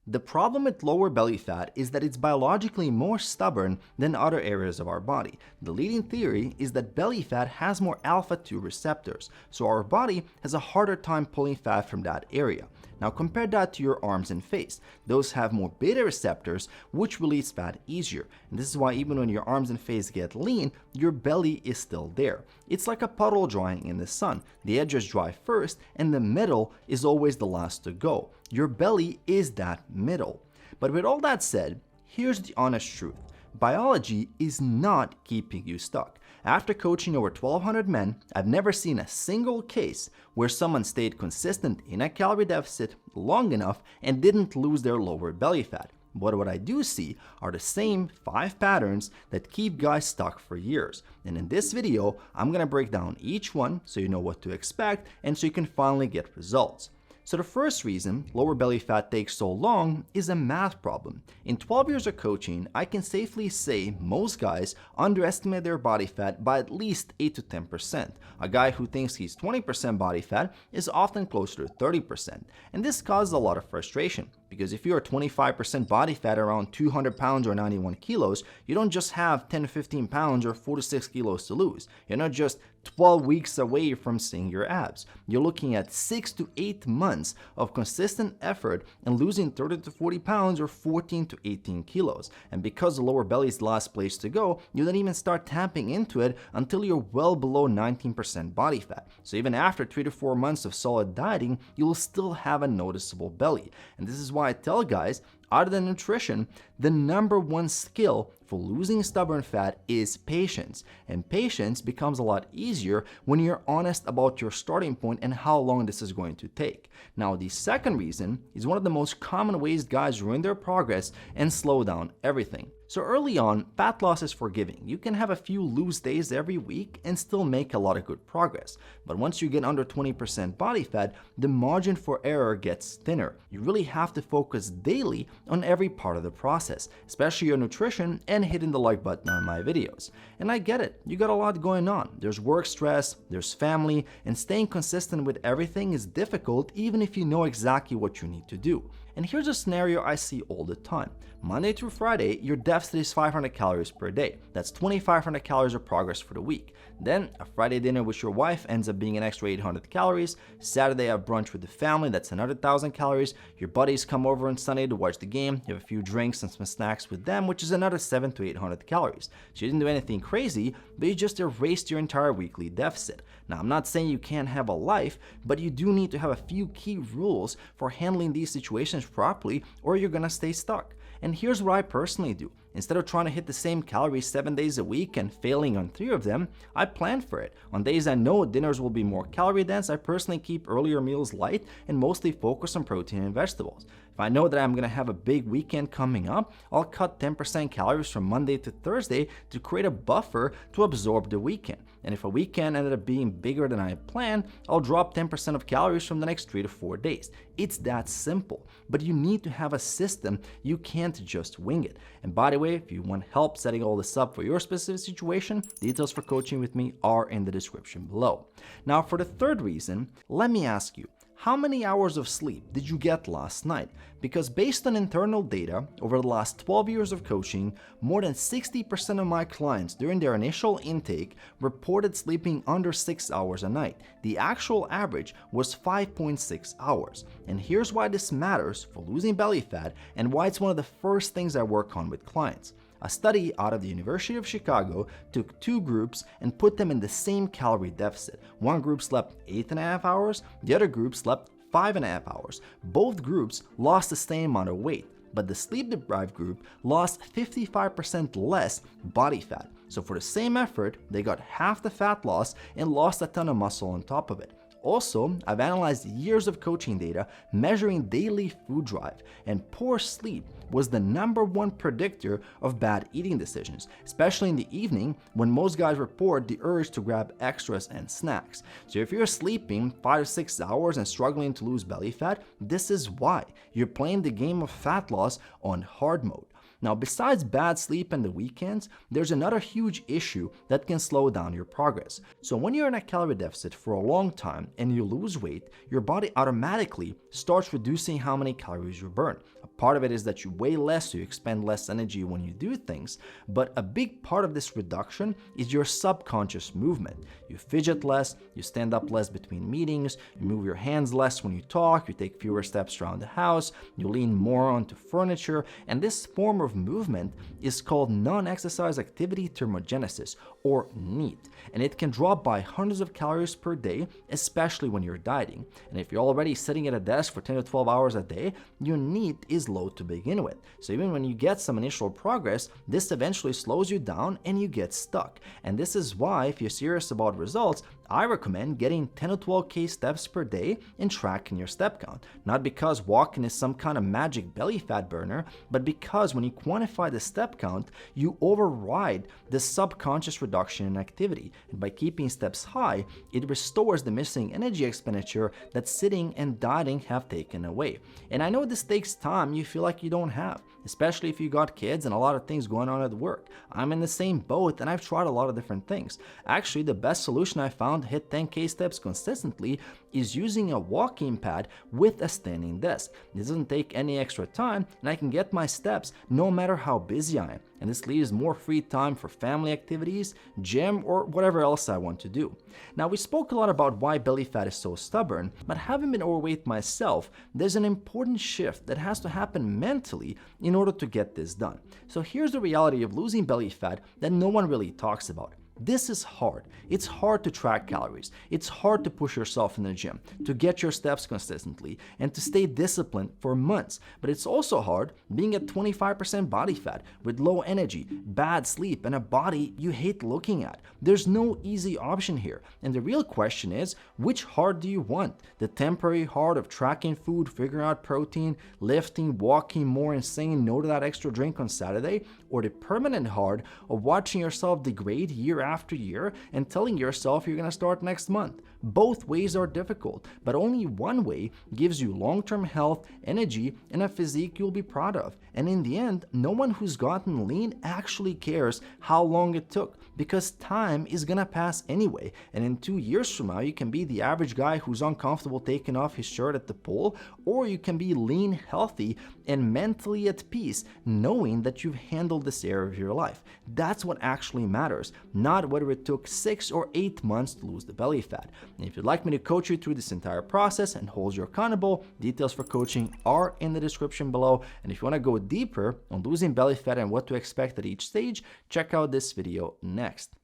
The problem with lower belly fat is that it's biologically more stubborn than other areas of our body. The leading theory is that belly fat has more alpha-2 receptors, so our body has a harder time pulling fat from that area. Now compare that to your arms and face. Those have more beta receptors, which release fat easier. And this is why even when your arms and face get lean, your belly is still there. It's like a puddle drying in the sun. The edges dry first, and the middle is always the last to go. Your belly is that middle. But with all that said, here's the honest truth. Biology is not keeping you stuck. After coaching over 1,200 men, I've never seen a single case where someone stayed consistent in a calorie deficit long enough and didn't lose their lower belly fat. But what I do see are the same 5 patterns that keep guys stuck for years. And in this video, I'm gonna break down each one so you know what to expect and so you can finally get results. So the first reason lower belly fat takes so long is a math problem. In 12 years of coaching, I can safely say most guys underestimate their body fat by at least 8 to 10%. A guy who thinks he's 20% body fat is often closer to 30%. And this causes a lot of frustration, because if you're 25% body fat around 200 pounds or 91 kilos, you don't just have 10 to 15 pounds or 4 to 6 kilos to lose. You're not just 12 weeks away from seeing your abs. You're looking at 6 to 8 months of consistent effort and losing 30 to 40 pounds or 14 to 18 kilos. And because the lower belly is the last place to go, you don't even start tapping into it until you're well below 19% body fat. So even after 3 to 4 months of solid dieting, you'll still have a noticeable belly. And this is why I tell guys, other than nutrition, the number one skill for losing stubborn fat is patience. And patience becomes a lot easier when you're honest about your starting point and how long this is going to take. Now, the second reason is one of the most common ways guys ruin their progress and slow down everything. So early on, fat loss is forgiving. You can have a few loose days every week and still make a lot of good progress. But once you get under 20% body fat, the margin for error gets thinner. You really have to focus daily on every part of the process, especially your nutrition and hitting the like button on my videos. And I get it, you got a lot going on. There's work stress, there's family, and staying consistent with everything is difficult even if you know exactly what you need to do. And here's a scenario I see all the time. Monday through Friday, your deficit is 500 calories per day. That's 2,500 calories of progress for the week. Then a Friday dinner with your wife ends up being an extra 800 calories. Saturday, a brunch with the family, that's another 1,000 calories. Your buddies come over on Sunday to watch the game. You have a few drinks and some snacks with them, which is another 700 to 800 calories. So you didn't do anything crazy, but you just erased your entire weekly deficit. Now, I'm not saying you can't have a life, but you do need to have a few key rules for handling these situations properly, or you're gonna stay stuck. And here's what I personally do. Instead of trying to hit the same calories 7 days a week and failing on 3 of them, I plan for it. On days I know dinners will be more calorie dense, I personally keep earlier meals light and mostly focus on protein and vegetables. If I know that I'm going to have a big weekend coming up, I'll cut 10% calories from Monday to Thursday to create a buffer to absorb the weekend. And if a weekend ended up being bigger than I planned, I'll drop 10% of calories from the next 3 to 4 days. It's that simple, but you need to have a system. You can't just wing it. And by the way, if you want help setting all this up for your specific situation, details for coaching with me are in the description below. Now, for the third reason, let me ask you, how many hours of sleep did you get last night? Because based on internal data, over the last 12 years of coaching, more than 60% of my clients during their initial intake reported sleeping under 6 hours a night. The actual average was 5.6 hours. And here's why this matters for losing belly fat and why it's one of the first things I work on with clients. A study out of the University of Chicago took 2 groups and put them in the same calorie deficit. One group slept 8.5 hours, the other group slept 5.5 hours. Both groups lost the same amount of weight, but the sleep-deprived group lost 55% less body fat. So for the same effort, they got half the fat loss and lost a ton of muscle on top of it. Also, I've analyzed years of coaching data measuring daily food drive, and poor sleep was the #1 predictor of bad eating decisions, especially in the evening when most guys report the urge to grab extras and snacks. So if you're sleeping 5 to 6 hours and struggling to lose belly fat, this is why. You're playing the game of fat loss on hard mode. Now, besides bad sleep and the weekends, there's another huge issue that can slow down your progress. So when you're in a calorie deficit for a long time and you lose weight, your body automatically starts reducing how many calories you burn. A Part of it is that you weigh less, so you expend less energy when you do things, but a big part of this reduction is your subconscious movement. You fidget less, you stand up less between meetings, you move your hands less when you talk, you take fewer steps around the house, you lean more onto furniture, and this form of movement is called non-exercise activity thermogenesis, or NEAT, and it can drop by hundreds of calories per day, especially when you're dieting. And if you're already sitting at a desk for 10 to 12 hours a day, your NEAT is low to begin with. So even when you get some initial progress, this eventually slows you down and you get stuck. And this is why, if you're serious about results, I recommend getting 10 to 12K steps per day and tracking your step count. Not because walking is some kind of magic belly fat burner, but because when you quantify the step count, you override the subconscious reduction in activity. And by keeping steps high, it restores the missing energy expenditure that sitting and dieting have taken away. And I know this takes time you feel like you don't have, especially if you got kids and a lot of things going on at work. I'm in the same boat and I've tried a lot of different things. Actually, the best solution I found to hit 10K steps consistently is using a walking pad with a standing desk. This doesn't take any extra time and I can get my steps no matter how busy I am. And this leaves more free time for family activities, gym, or whatever else I want to do. Now, we spoke a lot about why belly fat is so stubborn, but having been overweight myself, there's an important shift that has to happen mentally in order to get this done. So here's the reality of losing belly fat that no one really talks about. This is hard. It's hard to track calories. It's hard to push yourself in the gym, to get your steps consistently, and to stay disciplined for months. But it's also hard being at 25% body fat with low energy, bad sleep, and a body you hate looking at. There's no easy option here. And the real question is, which hard do you want? The temporary hard of tracking food, figuring out protein, lifting, walking more, and saying no to that extra drink on Saturday? Or the permanent hard of watching yourself degrade year after year and telling yourself you're going to start next month? Both ways are difficult, but only one way gives you long-term health, energy, and a physique you'll be proud of. And in the end, no one who's gotten lean actually cares how long it took, because time is gonna pass anyway. And in 2 years from now, you can be the average guy who's uncomfortable taking off his shirt at the pool, or you can be lean, healthy, and mentally at peace, knowing that you've handled this area of your life. That's what actually matters, not whether it took 6 or 8 months to lose the belly fat. And if you'd like me to coach you through this entire process and hold you accountable, details for coaching are in the description below. And if you want to go deeper on losing belly fat and what to expect at each stage, check out this video next.